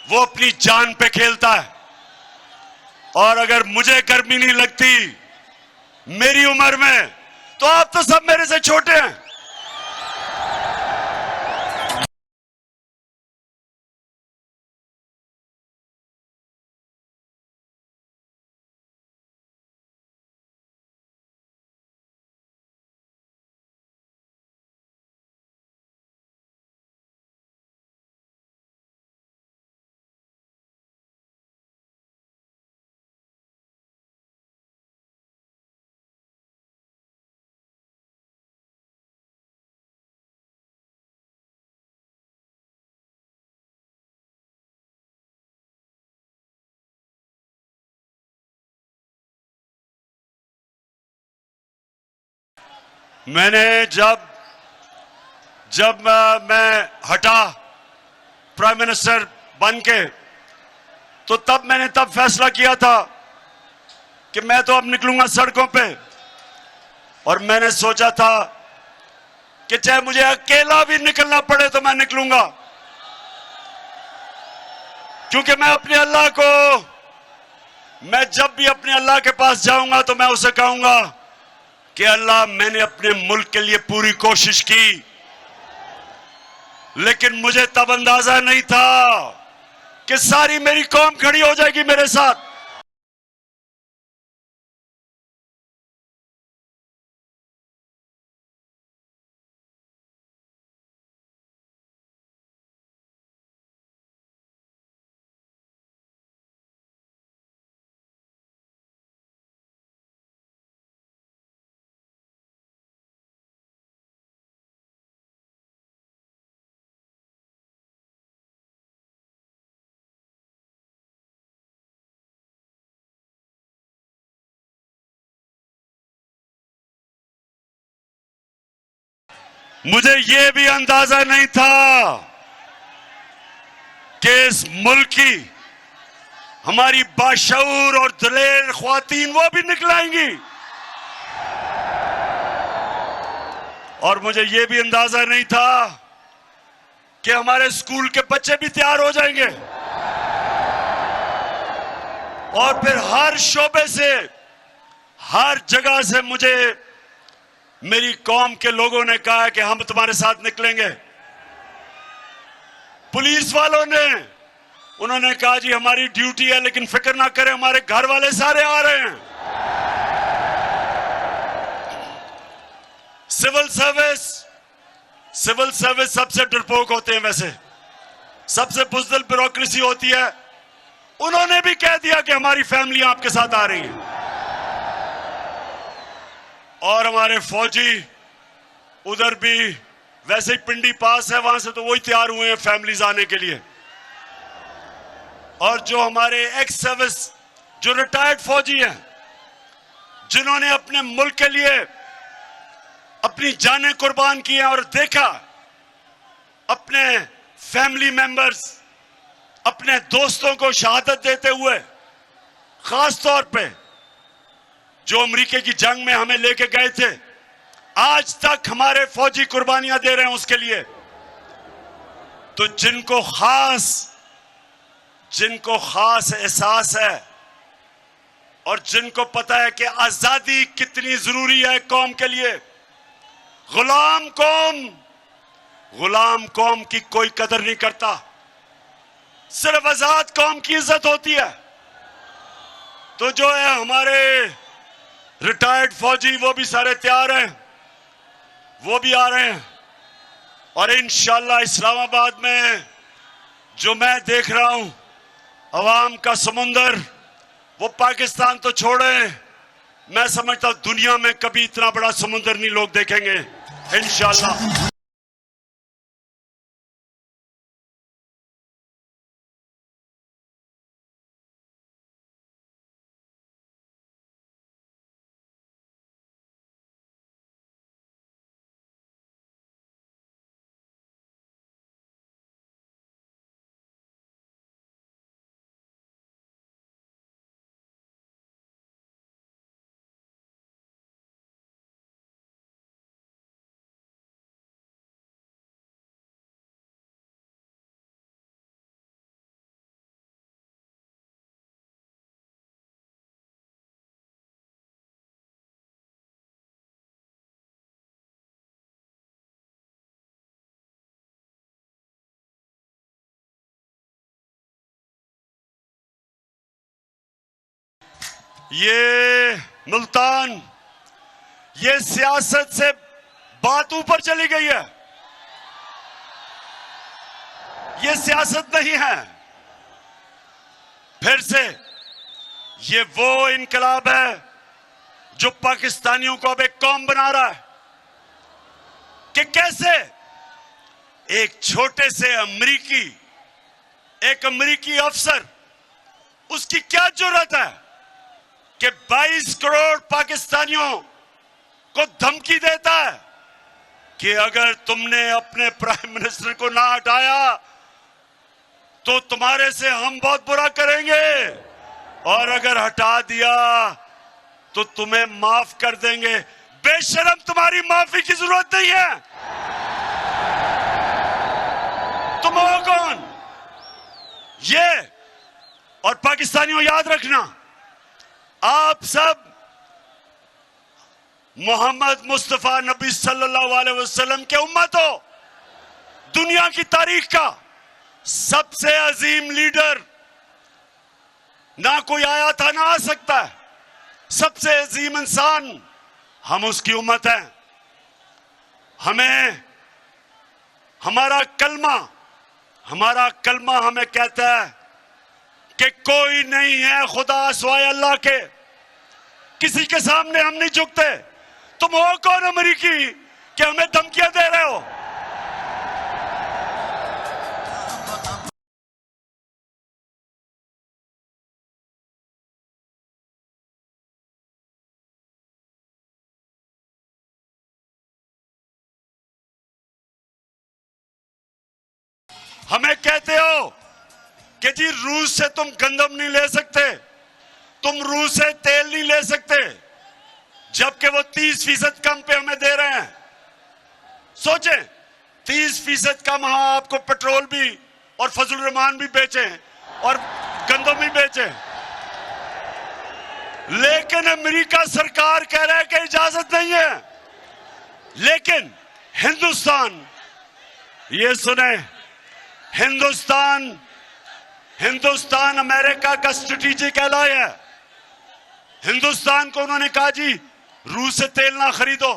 A: वो अपनी जान पे खेलता है। और अगर मुझे गर्मी नहीं लगती मेरी उम्र में, तो आप तो सब मेरे से छोटे हैं। मैंने जब मैं हटा प्राइम मिनिस्टर बन के, तो तब मैंने फैसला किया था कि मैं तो अब निकलूंगा सड़कों पे। और मैंने सोचा था कि चाहे मुझे अकेला भी निकलना पड़े तो मैं निकलूंगा, क्योंकि मैं अपने अल्लाह को, मैं जब भी अपने अल्लाह के पास जाऊंगा तो मैं उसे कहूंगा कि अल्लाह, मैंने अपने मुल्क के लिए पूरी कोशिश की, लेकिन मुझे तब अंदाजा नहीं था कि सारी मेरी कौम खड़ी हो जाएगी मेरे साथ। मुझे यह भी अंदाजा नहीं था कि इस मुल्क की हमारी बाशऊर और दलेर ख्वातीन वो भी निकलाएंगी, और मुझे यह भी अंदाजा नहीं था कि हमारे स्कूल के बच्चे भी तैयार हो जाएंगे। और फिर हर शोबे से, हर जगह से मुझे मेरी कौम के लोगों ने कहा कि हम तुम्हारे साथ निकलेंगे। पुलिस वालों ने उन्होंने कहा जी हमारी ड्यूटी है, लेकिन फिक्र ना करें, हमारे घर वाले सारे आ रहे हैं। सिविल सर्विस सबसे डरपोक होते हैं, वैसे सबसे बुज़दिल ब्यूरोक्रेसी होती है। उन्होंने भी कह दिया कि हमारी फैमिली आपके साथ आ रही है। और हमारे फौजी उधर भी वैसे ही पिंडी पास है, वहां से तो वही तैयार हुए हैं फैमिलीज आने के लिए। और जो हमारे एक्स सर्विस जो रिटायर्ड फौजी हैं, जिन्होंने अपने मुल्क के लिए अपनी जानें कुर्बान की हैं और देखा अपने फैमिली मेंबर्स, अपने दोस्तों को शहादत देते हुए, खास तौर पे जो अमेरिका की जंग में हमें लेके गए थे, आज तक हमारे फौजी कुर्बानियां दे रहे हैं उसके लिए। तो जिनको खास एहसास है और जिनको पता है कि आजादी कितनी जरूरी है कौम के लिए, गुलाम कौम की कोई कदर नहीं करता, सिर्फ आजाद कौम की इज्जत होती है। तो जो है हमारे रिटायर्ड फौजी, वो भी सारे तैयार हैं, वो भी आ रहे हैं। और इंशाअल्लाह इस्लामाबाद में जो मैं देख रहा हूं अवाम का समुंदर, वो पाकिस्तान तो छोड़े, मैं समझता हूं दुनिया में कभी इतना बड़ा समुंदर नहीं लोग देखेंगे इंशाअल्लाह। ये मुल्तान, ये सियासत से बात ऊपर चली गई है, ये सियासत नहीं है। फिर से ये वो इनकलाब है जो पाकिस्तानियों को अब एक कौम बना रहा है कि कैसे एक छोटे से अमेरिकी अफसर, उसकी क्या जरूरत है कि 22 करोड़ पाकिस्तानियों को धमकी देता है कि अगर तुमने अपने प्राइम मिनिस्टर को ना हटाया तो तुम्हारे से हम बहुत बुरा करेंगे, और अगर हटा दिया तो तुम्हें माफ कर देंगे। बेशरम, तुम्हारी माफी की जरूरत नहीं है। तुम हो कौन? ये और पाकिस्तानियों याद रखना, आप सब मोहम्मद मुस्तफा नबी सल्लल्लाहु अलैहि वसल्लम के उम्मत हो। दुनिया की तारीख का सबसे अजीम लीडर ना कोई आया था ना आ सकता है, सबसे अजीम इंसान हम उसकी उम्मत हैं। हमें हमारा कलमा हमें कहता है कि कोई नहीं है खुदा सिवाय अल्लाह के, किसी के सामने हम नहीं झुकते। तुम हो कौन अमेरिकी कि हमें धमकियां दे रहे हो? हमें कहते हो कि जी रूस से तुम गंदम नहीं ले सकते, तुम रूस से तेल नहीं ले सकते, जबकि वो 30% कम पे हमें दे रहे हैं। सोचें, 30% कम हम आपको पेट्रोल भी और फजल रहमान भी बेचे और गंदम भी बेचे, लेकिन अमेरिका सरकार कह रहा है कि इजाजत नहीं है। लेकिन हिंदुस्तान, ये सुने, हिंदुस्तान अमेरिका का स्ट्रेटेजिक एलाय है। हिंदुस्तान को उन्होंने कहा जी रूस से तेल ना खरीदो।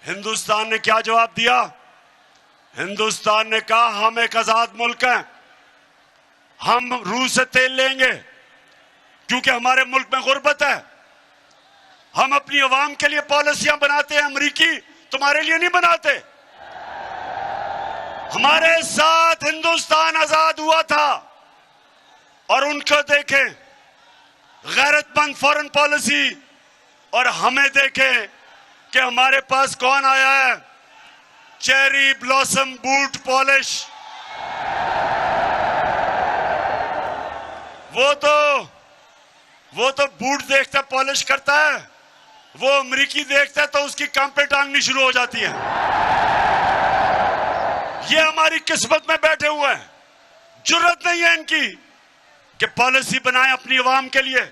A: हिंदुस्तान ने क्या जवाब दिया? हिंदुस्तान ने कहा हम एक आजाद मुल्क हैं, हम रूस से तेल लेंगे क्योंकि हमारे मुल्क में गुर्बत है। हम अपनी अवाम के लिए पॉलिसियां बनाते हैं, अमरीकी तुम्हारे लिए नहीं बनाते। हमारे साथ हिंदुस्तान आजाद हुआ था और उनको देखें गैरतमंद फॉरेन पॉलिसी, और हमें देखें कि हमारे पास कौन आया है, चेरी ब्लॉसम बूट पॉलिश। वो तो बूट देखता पॉलिश करता है, वो अमरीकी देखता है तो उसकी कान पे टांगनी शुरू हो जाती है। ये हमारी किस्मत में बैठे हुए हैं, जुर्रत नहीं है इनकी कि पॉलिसी बनाएं अपनी अवाम के लिए।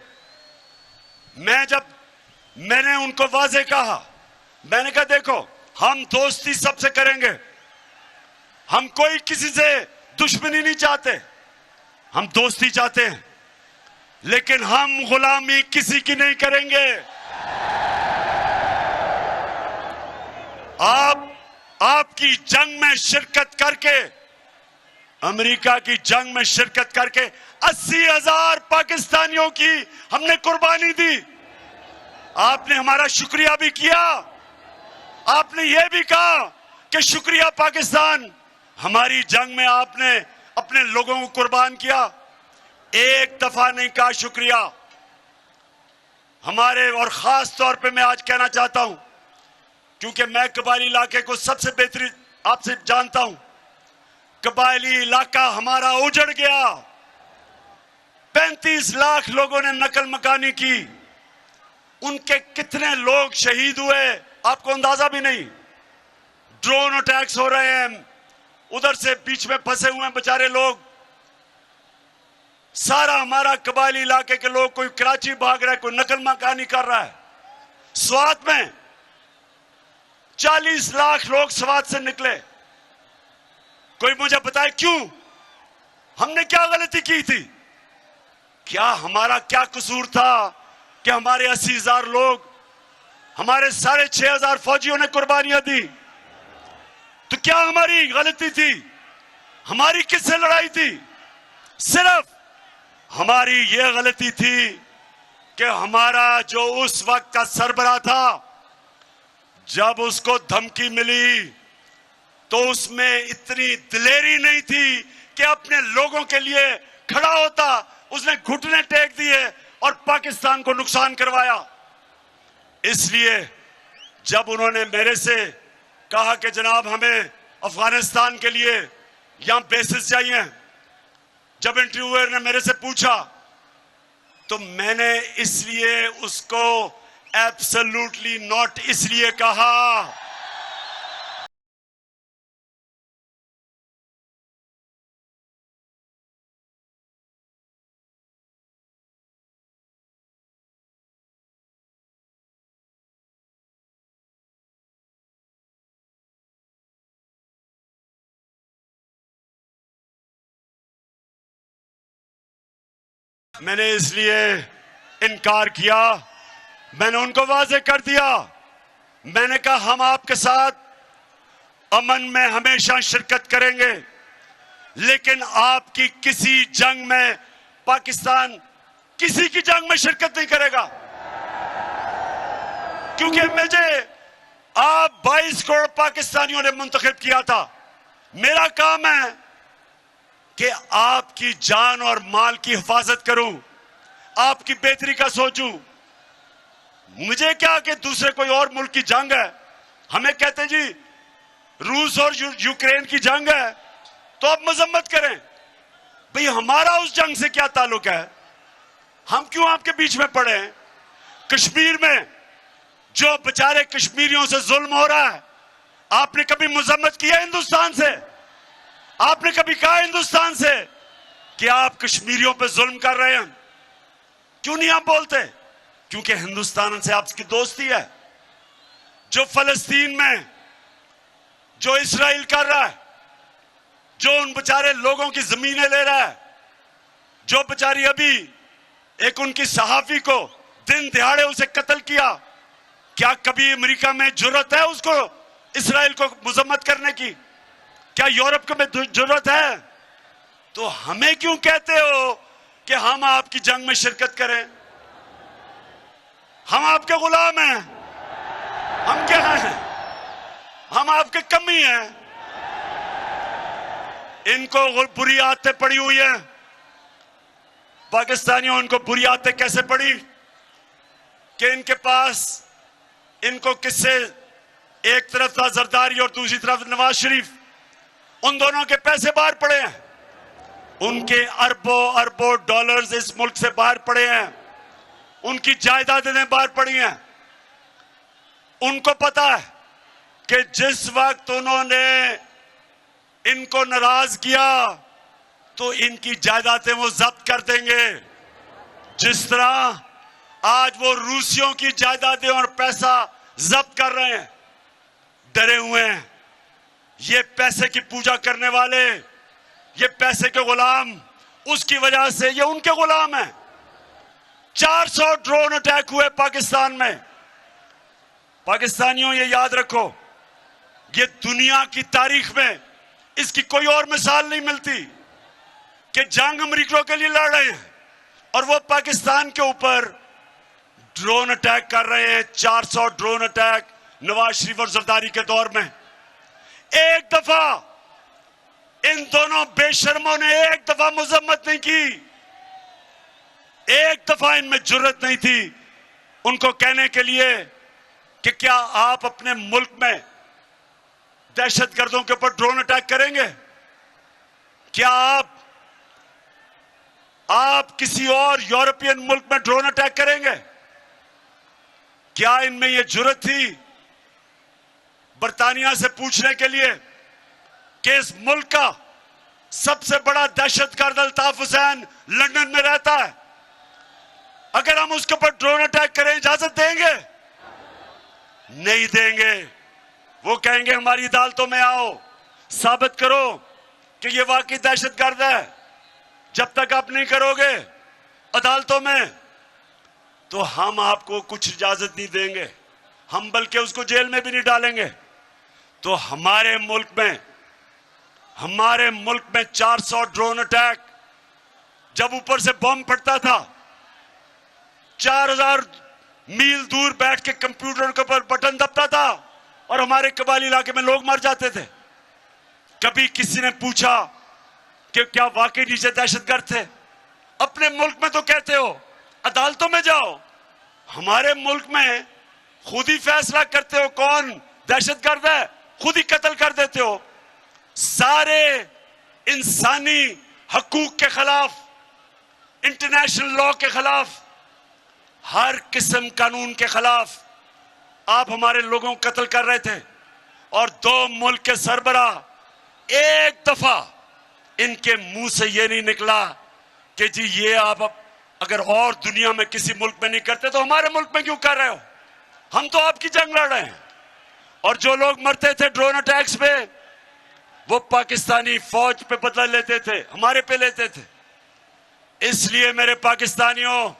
A: मैंने उनको वाजे कहा, मैंने कहा देखो हम दोस्ती सबसे करेंगे, हम कोई किसी से दुश्मनी नहीं चाहते, हम दोस्ती चाहते हैं, लेकिन हम गुलामी किसी की नहीं करेंगे। आपकी जंग में शिरकत करके, अमेरिका की जंग में शिरकत करके 80,000 पाकिस्तानियों की हमने कुर्बानी दी। आपने हमारा शुक्रिया भी किया, आपने यह भी कहा कि शुक्रिया पाकिस्तान, हमारी जंग में आपने अपने लोगों को कुर्बान किया। एक दफा नहीं कहा शुक्रिया हमारे। और खास तौर पे मैं आज कहना चाहता हूं, क्योंकि मैं कबायली इलाके को सबसे बेहतरीन आपसे जानता हूं। कबायली इलाका हमारा उजड़ गया, 35 लाख लोगों ने नकल मकानी की, उनके कितने लोग शहीद हुए आपको अंदाजा भी नहीं। ड्रोन अटैक्स हो रहे हैं, उधर से बीच में फंसे हुए हैं बेचारे लोग। सारा हमारा कबायली इलाके के लोग, कोई कराची भाग रहा है, कोई नकल मकानी कर रहा है। स्वात में 40 लाख लोग स्वात से निकले। कोई मुझे बताए क्यों? हमने क्या गलती की थी? क्या हमारा क्या कसूर था कि हमारे 80,000 लोग, हमारे 6,500 फौजियों ने कुर्बानियां दी? तो क्या हमारी गलती थी? हमारी किससे लड़ाई थी? सिर्फ हमारी यह गलती थी कि हमारा जो उस वक्त का सरबराह था, जब उसको धमकी मिली तो उसमें इतनी दिलेरी नहीं थी कि अपने लोगों के लिए खड़ा होता। उसने घुटने टेक दिए और पाकिस्तान को नुकसान करवाया। इसलिए जब उन्होंने मेरे से कहा कि जनाब हमें अफगानिस्तान के लिए यहां बेसिस चाहिए, जब इंटरव्यूअर ने मेरे से पूछा तो मैंने इसलिए उसको एब्सोल्युटली नॉट इसलिए कहा। मैंने इसलिए इनकार किया, मैंने उनको वाजे कर दिया। मैंने कहा हम आपके साथ अमन में हमेशा शिरकत करेंगे, लेकिन आपकी किसी जंग में, पाकिस्तान किसी की जंग में शिरकत नहीं करेगा। क्योंकि मुझे आप 22 करोड़ पाकिस्तानियों ने मुंतखब किया था। मेरा काम है कि आपकी जान और माल की हिफाजत करूं, आपकी बेहतरी का सोचूं। मुझे क्या कि दूसरे कोई और मुल्क की जंग है, हमें कहते जी रूस और यूक्रेन की जंग है तो आप मजम्मत करें। भाई हमारा उस जंग से क्या ताल्लुक है? हम क्यों आपके बीच में पड़े हैं? कश्मीर में जो बेचारे कश्मीरियों से जुल्म हो रहा है, आपने कभी मजम्मत किया हिंदुस्तान से? आपने कभी कहा हिंदुस्तान से कि आप कश्मीरियों पे जुल्म कर रहे हैं? क्यों नहीं आप बोलते? क्योंकि हिंदुस्तान से आपकी दोस्ती है। जो फलस्तीन में जो इस्राइल कर रहा है, जो उन बेचारे लोगों की जमीनें ले रहा है, जो बेचारी अभी एक उनकी सहाफी को दिन दिहाड़े उसे कत्ल किया, क्या कभी अमेरिका में जुर्रत है उसको इस्राइल को मजम्मत करने की? क्या यूरोप को में जुर्रत है? तो हमें क्यों कहते हो कि हम आपकी जंग में शिरकत करें? हम आपके गुलाम हैं। हम क्या हैं? हम आपके कमी हैं। इनको बुरी आदतें पड़ी हुई है। पाकिस्तानियों, इनको बुरी आदतें कैसे पड़ी कि इनके पास, इनको किससे, एक तरफ था जरदारी और दूसरी तरफ नवाज शरीफ, उन दोनों के पैसे बाहर पड़े हैं। उनके अरबों अरबों डॉलर्स इस मुल्क से बाहर पड़े हैं। उनकी जायदादें बाहर पड़ी हैं। उनको पता है कि जिस वक्त उन्होंने इनको नाराज किया तो इनकी जायदादें वो जब्त कर देंगे। जिस तरह आज वो रूसियों की जायदादें और पैसा जब्त कर रहे हैं, डरे हुए हैं। ये पैसे की पूजा करने वाले, ये पैसे के गुलाम, उसकी वजह से ये उनके गुलाम हैं। 400 ड्रोन अटैक हुए पाकिस्तान में। पाकिस्तानियों, ये याद रखो, ये दुनिया की तारीख में इसकी कोई और मिसाल नहीं मिलती कि जंग अमेरिकियों के लिए लड़ रहे हैं और वो पाकिस्तान के ऊपर ड्रोन अटैक कर रहे हैं। 400 ड्रोन अटैक नवाज शरीफ और जरदारी के दौर में। एक दफा इन दोनों बेशर्मों ने एक दफा मजम्मत नहीं की। एक दफा इनमें जुर्रत नहीं थी उनको कहने के लिए कि क्या आप अपने मुल्क में दहशतगर्दों के ऊपर ड्रोन अटैक करेंगे? क्या आप किसी और यूरोपियन मुल्क में ड्रोन अटैक करेंगे? क्या इनमें यह जुर्रत थी बरतानिया से पूछने के लिए कि इस मुल्क का सबसे बड़ा दहशतगर्द अल्ताफ हुसैन लंदन में रहता है, अगर हम उसके ऊपर ड्रोन अटैक करें इजाजत देंगे? नहीं देंगे। वो कहेंगे हमारी अदालतों में आओ, साबित करो कि ये वाकई दहशतगर्द है। जब तक आप नहीं करोगे अदालतों में तो हम आपको कुछ इजाजत नहीं देंगे। हम बल्कि उसको जेल में भी नहीं डालेंगे। तो हमारे मुल्क में 400 ड्रोन अटैक, जब ऊपर से बम फटता था 4000 मील दूर बैठ के कंप्यूटर के ऊपर बटन दबता था और हमारे कबाली इलाके में लोग मर जाते थे। कभी किसी ने पूछा कि क्या वाकई नीचे दहशतगर्द थे? अपने मुल्क में तो कहते हो अदालतों में जाओ, हमारे मुल्क में खुद ही फैसला करते हो कौन दहशतगर्द है, खुद ही कत्ल कर देते हो। सारे इंसानी हकूक के खिलाफ, इंटरनेशनल लॉ के खिलाफ, हर किस्म कानून के खिलाफ आप हमारे लोगों को कत्ल कर रहे थे। और दो मुल्क के सरबराह एक दफा इनके मुंह से यह नहीं निकला कि जी ये आप अगर और दुनिया में किसी मुल्क में नहीं करते तो हमारे मुल्क में क्यों कर रहे हो? हम तो आपकी जंग लड़ रहे हैं। और जो लोग मरते थे ड्रोन अटैक्स पे, वो पाकिस्तानी फौज पे बदला लेते थे, हमारे पे लेते थे। इसलिए मेरे पाकिस्तानियों,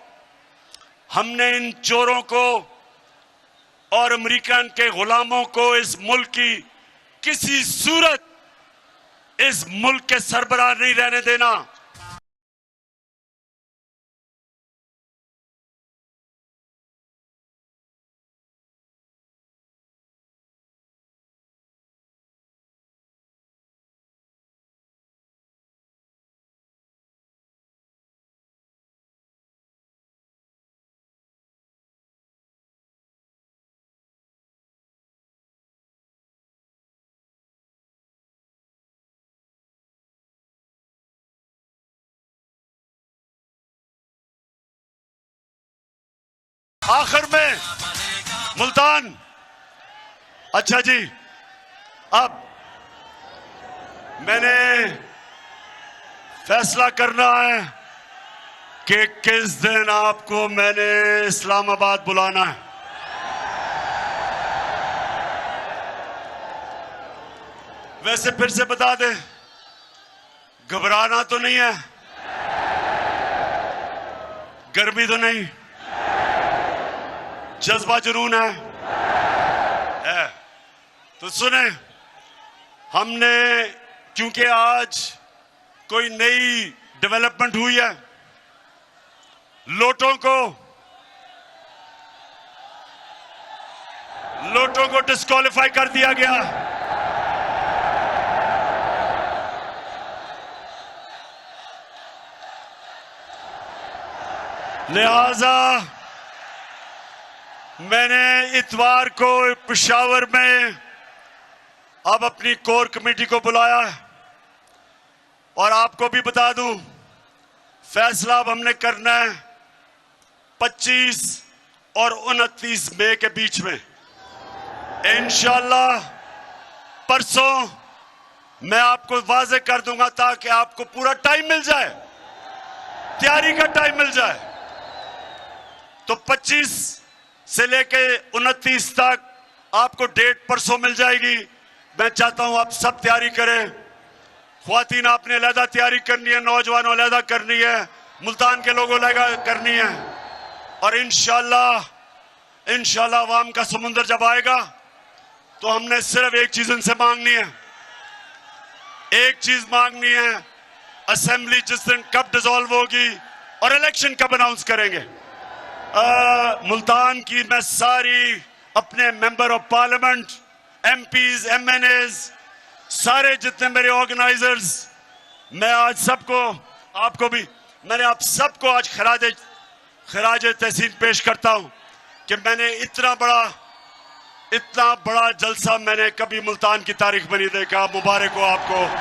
A: हमने इन चोरों को और अमेरिकन के गुलामों को इस मुल्क की किसी सूरत इस मुल्क के सरबराह नहीं रहने देना। आखिर में मुल्तान, अच्छा जी, अब मैंने फैसला करना है कि किस दिन आपको मैंने इस्लामाबाद बुलाना है। वैसे फिर से बता दे, घबराना तो नहीं है, गर्मी तो नहीं, जज्बा जुनून है। तो सुने, हमने क्योंकि आज कोई नई डेवलपमेंट हुई है, लोटों को डिस्क्वालीफाई कर दिया गया। लिहाजा मैंने इतवार को पेशावर में अब अपनी कोर कमेटी को बुलाया है और आपको भी बता दूं, फैसला अब हमने करना है 25 और 29 मई के बीच में। इंशाअल्लाह परसों मैं आपको वाजे कर दूंगा ताकि आपको पूरा टाइम मिल जाए, तैयारी का टाइम मिल जाए। तो 25 से लेके 29 तक आपको डेट परसों मिल जाएगी। मैं चाहता हूं आप सब तैयारी करें। ख्वातीन आपने अलहदा तैयारी करनी है, नौजवानों अलहदा करनी है, मुल्तान के लोगों अलहदा करनी है। और इंशाल्लाह अवाम का समुंदर जब आएगा तो हमने सिर्फ एक चीज उनसे मांगनी है, एक चीज मांगनी है, असेंबली जिस दिन कब डिसॉल्व होगी और इलेक्शन कब अनाउंस करेंगे। मुल्तान की मैं सारी अपने member of parliament, MPs, MNAs, सारे जितने मेरे ऑर्गेनाइजर्स, मैं आज सबको, आपको भी, मैंने आप सबको आज खराज तहसीन पेश करता हूं कि मैंने इतना बड़ा जलसा मैंने कभी मुल्तान की तारीख में नहीं देखा। मुबारक हो आपको।